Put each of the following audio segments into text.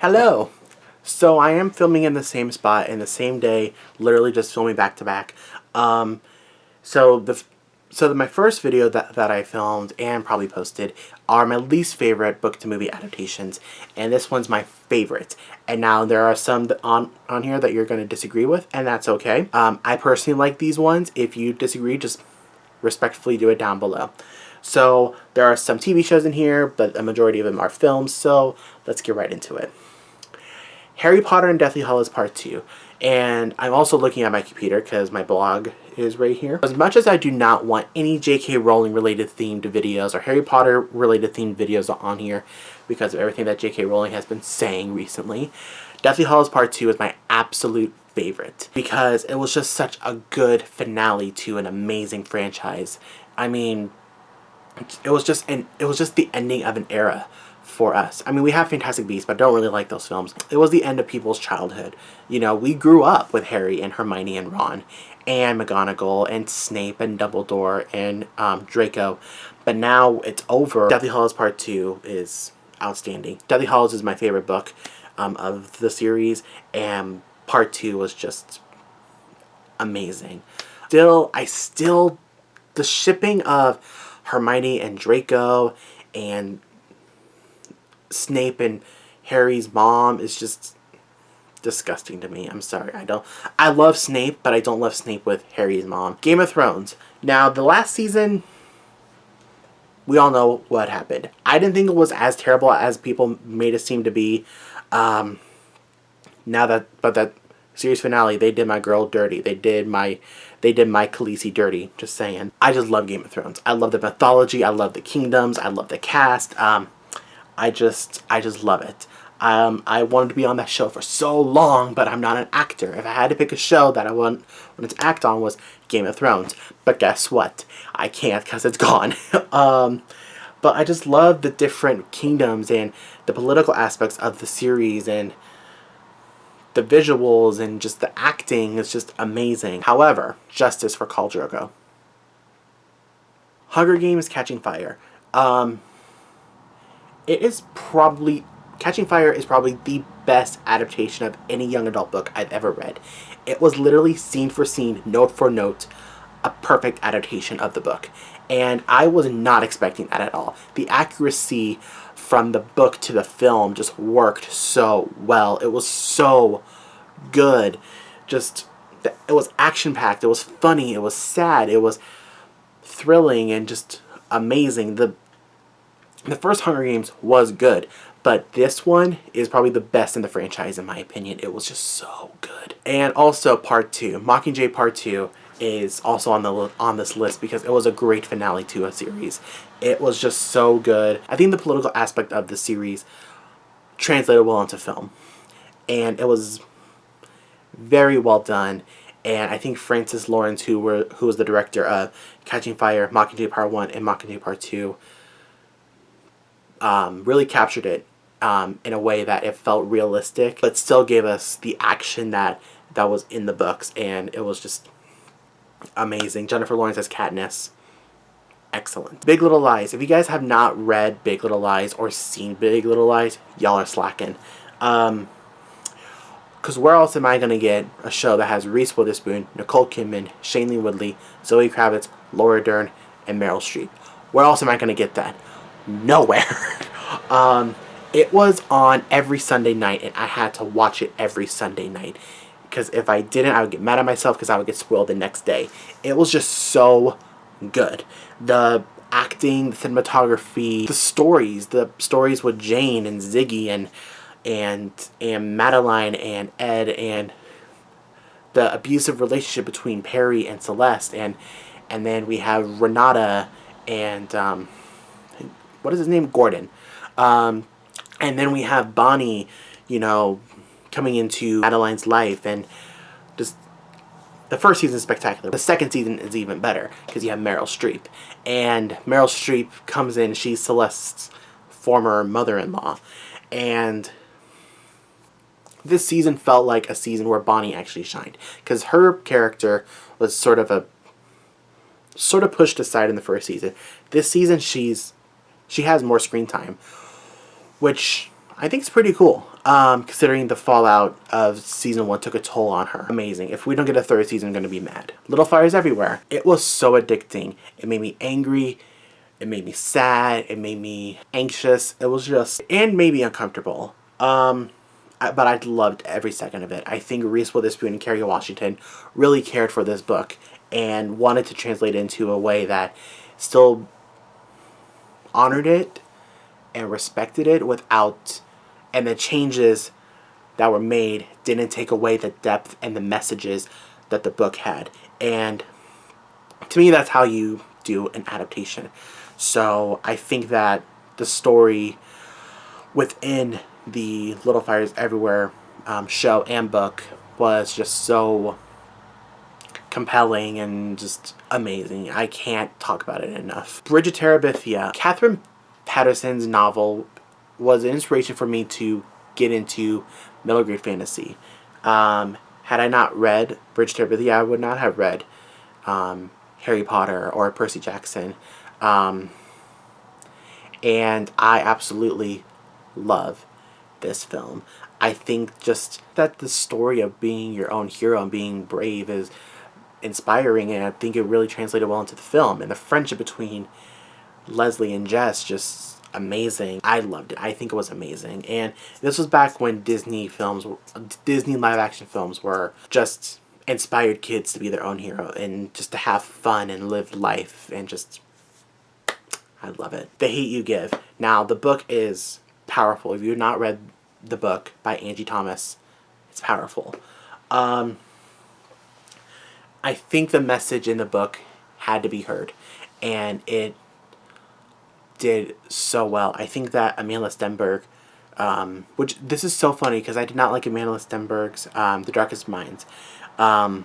Hello! So I am filming in the same spot in the same day, literally just filming back to back. My first video that I filmed and probably posted are my least favorite book to movie adaptations, and this one's my favorite. And now there are some on here that you're going to disagree with, and that's okay. I personally like these ones. If you disagree, just respectfully do it down below. So there are some TV shows in here, but a majority of them are films, so let's get right into it. Harry Potter and Deathly Hallows Part 2. And I'm also looking at my computer because my blog is right here. As much as I do not want any J.K. Rowling related themed videos or Harry Potter related themed videos on here because of everything that J.K. Rowling has been saying recently, Deathly Hallows Part 2 is my absolute favorite because it was just such a good finale to an amazing franchise. I mean, it was just the ending of an era for us. I mean, we have Fantastic Beasts, but I don't really like those films. It was the end of people's childhood. You know, we grew up with Harry and Hermione and Ron and McGonagall and Snape and Dumbledore and Draco. But now it's over. Deathly Hallows Part 2 is outstanding. Deathly Hallows is my favorite book of the series, and Part 2 was just amazing. The shipping of Hermione and Draco and Snape and Harry's mom is just disgusting to me. I'm sorry. I love Snape, but I don't love Snape with Harry's mom. Game of Thrones. Now, the last season, we all know what happened. I didn't think it was as terrible as people made it seem to be. But that series finale, they did my girl dirty. They did my Khaleesi dirty. Just saying. I just love Game of Thrones. I love the mythology. I love the kingdoms. I love the cast. I just love it. I wanted to be on that show for so long, but I'm not an actor. If I had to pick a show that I wanted to act on, was Game of Thrones. But guess what? I can't because it's gone. But I just love the different kingdoms and the political aspects of the series and the visuals and just the acting is just amazing. However, justice for Khal Drogo. Hunger Games: Catching Fire. Catching Fire is probably the best adaptation of any young adult book I've ever read. It was literally scene for scene, note for note, a perfect adaptation of the book. And I was not expecting that at all. The accuracy from the book to the film just worked so well. It was so good. It was action-packed, it was funny, it was sad, it was thrilling and just amazing. The first Hunger Games was good, but this one is probably the best in the franchise in my opinion. It was just so good. And also Part 2. Mockingjay Part 2 is also on this list because it was a great finale to a series. It was just so good. I think the political aspect of the series translated well into film. And it was very well done. And I think Francis Lawrence, who was the director of Catching Fire, Mockingjay Part 1, and Mockingjay Part 2, really captured it in a way that it felt realistic, but still gave us the action that was in the books, and it was just amazing. Jennifer Lawrence as Katniss. Excellent. Big Little Lies. If you guys have not read Big Little Lies or seen Big Little Lies, y'all are slacking. Because where else am I going to get a show that has Reese Witherspoon, Nicole Kidman, Shailene Woodley, Zoe Kravitz, Laura Dern, and Meryl Streep? Where else am I going to get that? Nowhere. It was on every Sunday night, and I had to watch it every Sunday night. Because if I didn't, I would get mad at myself because I would get spoiled the next day. It was just so good. The acting, the cinematography, the stories with Jane and Ziggy and Madeline and Ed, and the abusive relationship between Perry and Celeste, and then we have Renata and what is his name? Gordon. And then we have Bonnie, coming into Madeline's life, and just the first season is spectacular. The second season is even better because you have Meryl Streep. And Meryl Streep comes in, she's Celeste's former mother-in-law. And this season felt like a season where Bonnie actually shined, because her character was sort of pushed aside in the first season. This season she has more screen time, which I think is pretty cool. considering the fallout of season 1 took a toll on her. Amazing. If we don't get a third season, I'm going to be mad. Little Fires Everywhere. It was so addicting. It made me angry. It made me sad. It made me anxious. It was just, and made me uncomfortable. But I loved every second of it. I think Reese Witherspoon and Kerry Washington really cared for this book and wanted to translate it into a way that still honored it and respected it without, and the changes that were made didn't take away the depth and the messages that the book had. And to me, that's how you do an adaptation. So I think that the story within the Little Fires Everywhere show and book was just so compelling and just amazing. I can't talk about it enough. Bridge of Terabithia. Catherine Patterson's novel was an inspiration for me to get into middle grade fantasy. Had I not read Bridge of Terabithia, I would not have read Harry Potter or Percy Jackson. And I absolutely love this film. I think just that the story of being your own hero and being brave is inspiring, and I think it really translated well into the film. And the friendship between Leslie and Jess, just amazing. I loved it. I think it was amazing. And this was back when Disney live action films were just inspired kids to be their own hero and just to have fun and live life, and just, I love it. The Hate U Give. Now, the book is powerful. If you've not read the book by Angie Thomas, it's powerful. I think the message in the book had to be heard, and it did so well. I think that Amandla Stenberg, which this is so funny because I did not like Amandla Stenberg's The Darkest Minds. I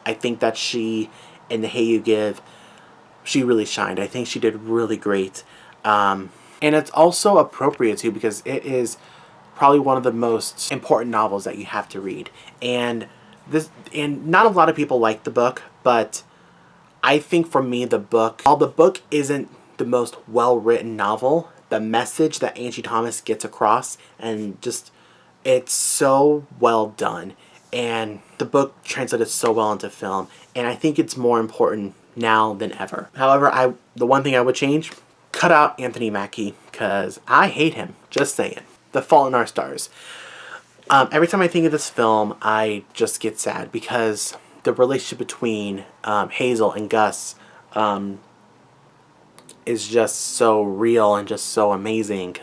think that she, in The Hate U Give, she really shined. I think she did really great. And it's also appropriate too, because it is probably one of the most important novels that you have to read. And not a lot of people like the book, but I think for me while the book isn't the most well-written novel, the message that Angie Thomas gets across, and just, it's so well done. And the book translated so well into film, and I think it's more important now than ever. However, the one thing I would change, cut out Anthony Mackie, because I hate him. Just saying. The Fault in Our Stars. Every time I think of this film, I just get sad, because the relationship between Hazel and Gus is just so real and just so amazing,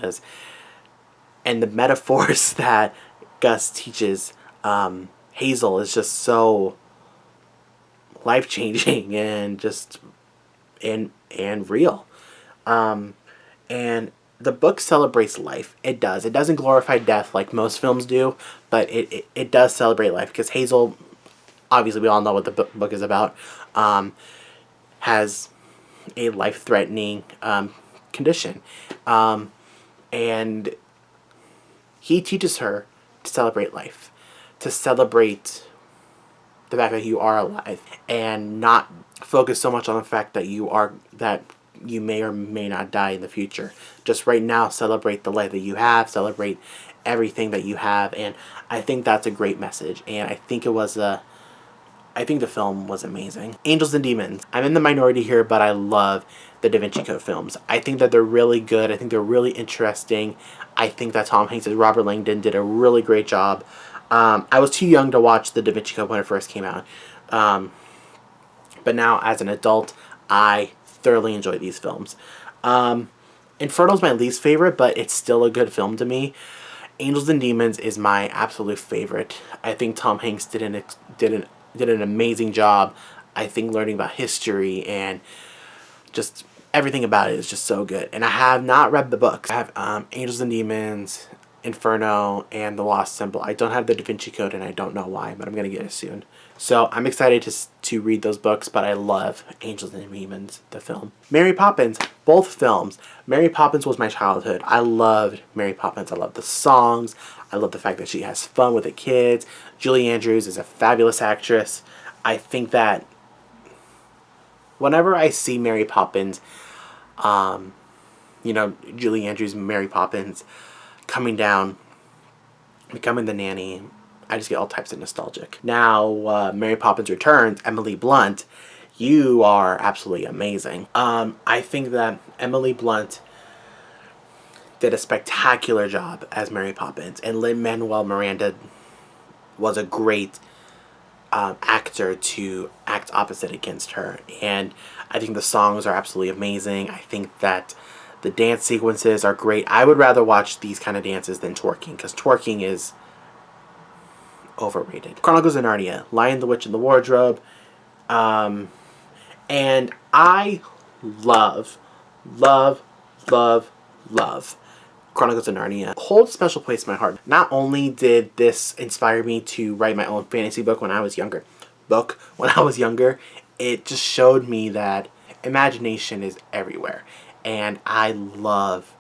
and the metaphors that Gus teaches Hazel is just so life-changing and just and real. And the book celebrates life. It does. It doesn't glorify death like most films do, but it does celebrate life, because Hazel, obviously we all know what the book is about, has a life-threatening condition. And he teaches her to celebrate life, to celebrate the fact that you are alive, and not focus so much on the fact that you may or may not die in the future. Just right now, celebrate the life that you have, celebrate everything that you have, and I think that's a great message, and I think the film was amazing. Angels and Demons. I'm in the minority here, but I love the Da Vinci Code films. I think that they're really good. I think they're really interesting. I think that Tom Hanks and Robert Langdon did a really great job. I was too young to watch the Da Vinci Code when it first came out. But now, as an adult, I thoroughly enjoy these films. Inferno's my least favorite, but it's still a good film to me. Angels and Demons is my absolute favorite. I think Tom Hanks did an amazing job. I think learning about history and just everything about it is just so good. And I have not read the books. I have Angels and Demons, Inferno, and The Lost Symbol. I don't have the Da Vinci Code, and I don't know why, but I'm going to get it soon. So I'm excited to read those books, but I love Angels and Demons, the film. Mary Poppins, both films. Mary Poppins was my childhood. I loved Mary Poppins. I love the songs. I love the fact that she has fun with the kids. Julie Andrews is a fabulous actress. I think that whenever I see Mary Poppins, Julie Andrews' Mary Poppins coming down Becoming the Nanny, I just get all types of nostalgic. Now, Mary Poppins Returns, Emily Blunt, you are absolutely amazing. I think that Emily Blunt did a spectacular job as Mary Poppins, and Lin-Manuel Miranda was a great actor to act opposite against her. And I think the songs are absolutely amazing. I think that the dance sequences are great. I would rather watch these kind of dances than twerking, because twerking is overrated. Chronicles of Narnia, Lion, the Witch, and the Wardrobe. And I love, love, love, love Chronicles of Narnia. Holds a special place in my heart. Not only did this inspire me to write my own fantasy book when I was younger, it just showed me that imagination is everywhere. And I love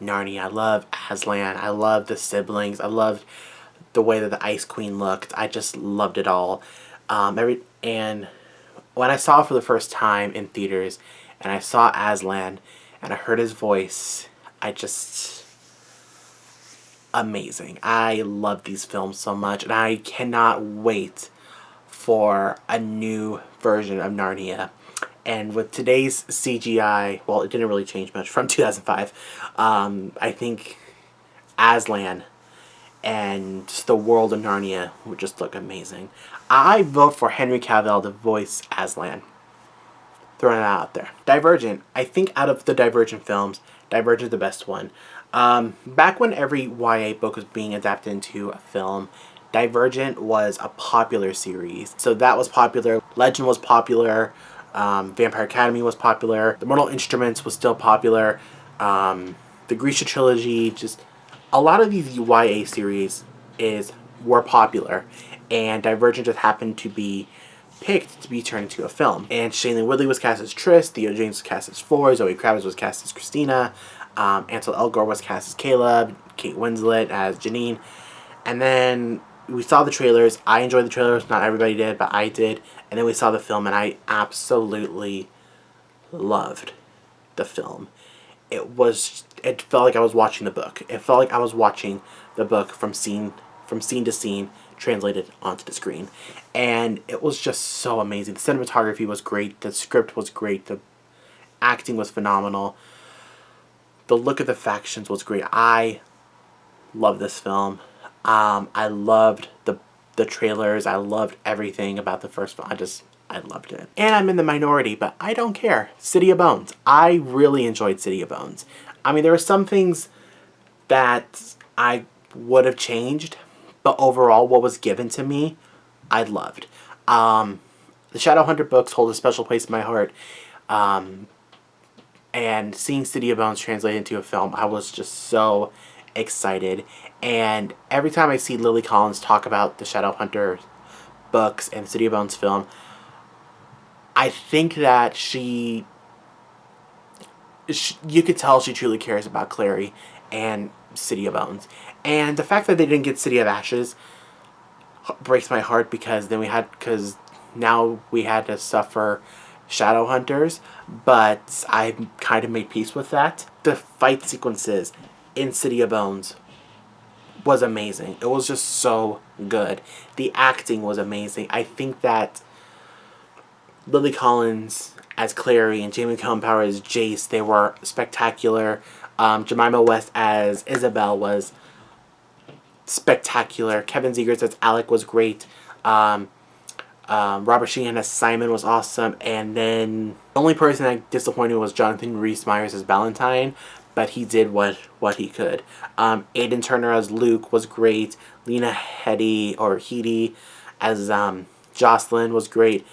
Narnia. I love Aslan. I love the siblings. I loved the way that the Ice Queen looked. I just loved it all. And when I saw it for the first time in theaters, and I saw Aslan, and I heard his voice, amazing. I love these films so much, and I cannot wait for a new version of Narnia. And with today's CGI, well, it didn't really change much from 2005. I think Aslan and the world of Narnia would just look amazing. I vote for Henry Cavill to voice Aslan. Throwing it out there. Divergent. I think out of the Divergent films, Divergent is the best one. Back when every YA book was being adapted into a film, Divergent was a popular series. So that was popular. Legend was popular. Vampire Academy was popular. The Mortal Instruments was still popular. The Grisha trilogy, just a lot of these YA series were popular, and Divergent just happened to be picked to be turned into a film. And Shailene Woodley was cast as Triss, Theo James was cast as Flora, Zoe Kravitz was cast as Christina, Ansel Elgort was cast as Caleb, Kate Winslet as Janine. And then we saw the trailers. I enjoyed the trailers. Not everybody did, but I did. And then we saw the film, and I absolutely loved the film. It felt like I was watching the book. It felt like I was watching the book from scene to scene, translated onto the screen. And it was just so amazing. The cinematography was great. The script was great. The acting was phenomenal. The look of the factions was great. I love this film. I loved the trailers. I loved everything about the first film. I loved it. And I'm in the minority, but I don't care. City of Bones. I really enjoyed City of Bones. I mean, there were some things that I would have changed, but overall, what was given to me, I loved. The Shadowhunter books hold a special place in my heart. And seeing City of Bones translated into a film, I was just so excited. And every time I see Lily Collins talk about the Shadowhunter books and City of Bones film, I think that you could tell she truly cares about Clary and City of Bones. And the fact that they didn't get City of Ashes breaks my heart, because now we had to suffer Shadowhunters, but I kind of made peace with that. The fight sequences in City of Bones was amazing. It was just so good. The acting was amazing. I think that Lily Collins as Clary and Jamie Cohen-Power as Jace, they were spectacular. Jemima West as Isabel was spectacular. Kevin Zegers as Alec was great. Robert Sheehan as Simon was awesome. And then the only person that disappointed was Jonathan Rhys-Meyers as Valentine, but he did what he could. Aidan Turner as Luke was great. Lena Headey as Jocelyn was great.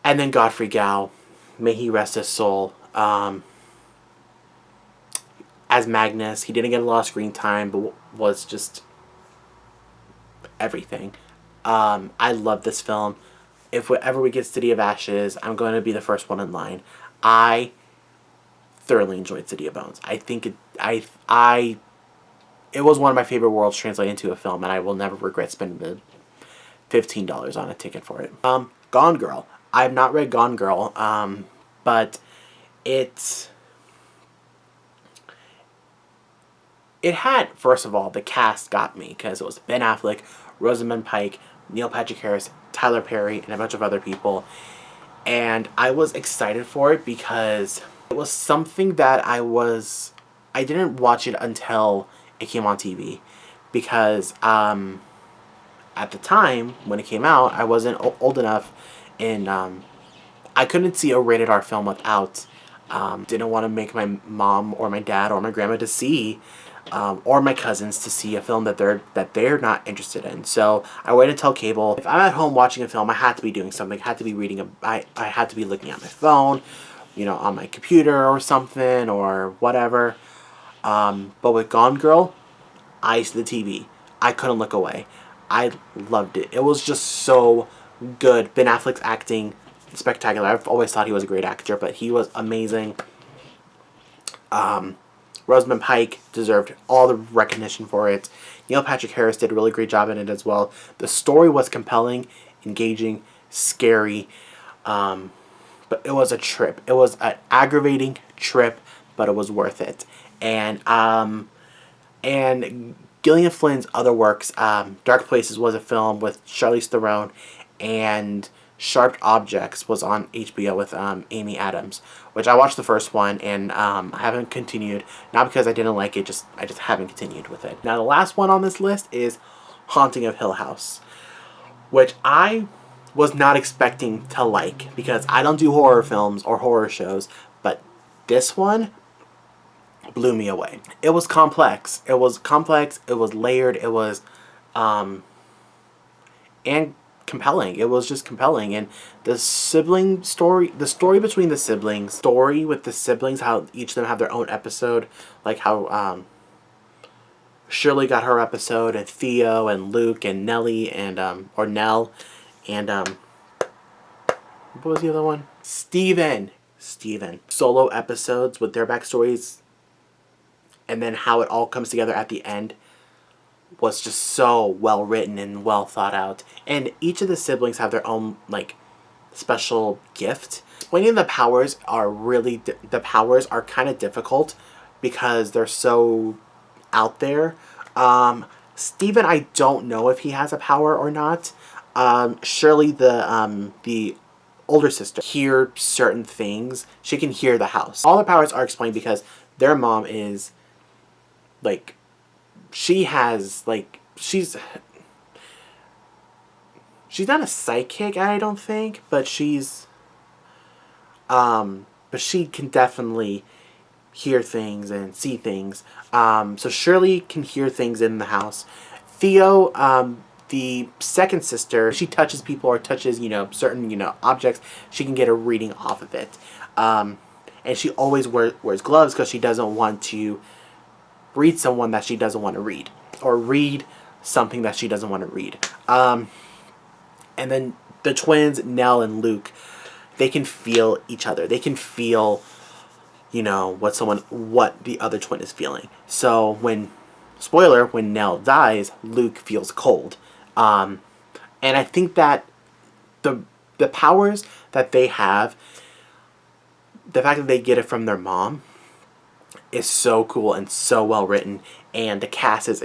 And then Godfrey Gao, may he rest his soul, as Magnus. He didn't get a lot of screen time, but was just everything. I love this film. If ever we get City of Ashes, I'm going to be the first one in line. I thoroughly enjoyed City of Bones. I think it was one of my favorite worlds translated into a film, and I will never regret spending the $15 on a ticket for it. Gone Girl. I have not read Gone Girl, but it it had, first of all, the cast got me because it was Ben Affleck, Rosamund Pike, Neil Patrick Harris, Tyler Perry, and a bunch of other people. And I was excited for it because it was something that I didn't watch it until it came on TV. Because at the time when it came out, I wasn't old enough, and I couldn't see a rated R film without, didn't want to make my mom or my dad or my grandma to see, or my cousins to see a film that they're not interested in. So I waited until cable. If I'm at home watching a film, I had to be doing something. I had to be reading I had to be looking at my phone, on my computer or something or whatever. But with Gone Girl, eyes to the TV. I couldn't look away. I loved it. It was just so good. Ben Affleck's acting, spectacular. I've always thought he was a great actor, but he was amazing. Rosamund Pike deserved all the recognition for it. Neil Patrick Harris did a really great job in it as well. The story was compelling, engaging, scary, but it was a trip. It was an aggravating trip, but it was worth it. And Gillian Flynn's other works, Dark Places was a film with Charlize Theron, and Sharp Objects was on HBO with Amy Adams, which I watched the first one, and I haven't continued, not because I didn't like it, I just haven't continued with it. Now the last one on this list is Haunting of Hill House, which I was not expecting to like, because I don't do horror films or horror shows, but this one blew me away. It was complex. It was layered, it was and compelling. It was just compelling. And the sibling story, the story between the siblings, how each of them have their own episode, like how Shirley got her episode, and Theo and Luke and Nellie and or Nell and what was the other one? Steven. Solo episodes with their backstories, and then how it all comes together at the end was just so well written and well thought out. And each of the siblings have their own special gift. Explaining the powers are kind of difficult because they're so out there. Steven, I don't know if he has a power or not. Shirley, the older sister, hear certain things. She can hear the house. All the powers are explained because their mom is she's not a psychic, I don't think, but but she can definitely hear things and see things. So Shirley can hear things in the house. Theo, the second sister, she touches people or touches, certain, objects. She can get a reading off of it. And she always wears gloves because she doesn't want to read someone that she doesn't want to read, or read something that she doesn't want to read. And then the twins, Nell and Luke, they can feel each other. They can feel, what the other twin is feeling. So when Nell dies, Luke feels cold. And I think that the powers that they have, the fact that they get it from their mom, is so cool and so well written, and the cast is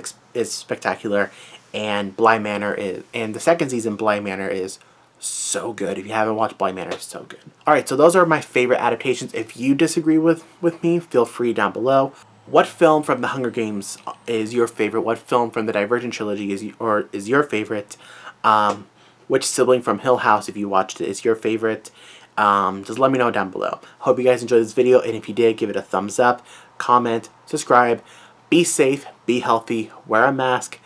spectacular, and the second season Bly Manor is so good. If you haven't watched Bly Manor, it's so good. Alright, so those are my favorite adaptations. If you disagree with me, feel free down below. What film from the Hunger Games is your favorite? What film from the Divergent trilogy is your favorite? Which sibling from Hill House, if you watched it, is your favorite? Just let me know down below. Hope you guys enjoyed this video, and if you did, give it a thumbs up, comment, subscribe, be safe, be healthy, wear a mask,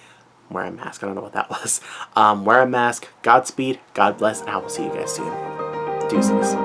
I don't know what that was. Wear a mask, Godspeed, God bless, and I will see you guys soon. Deuces.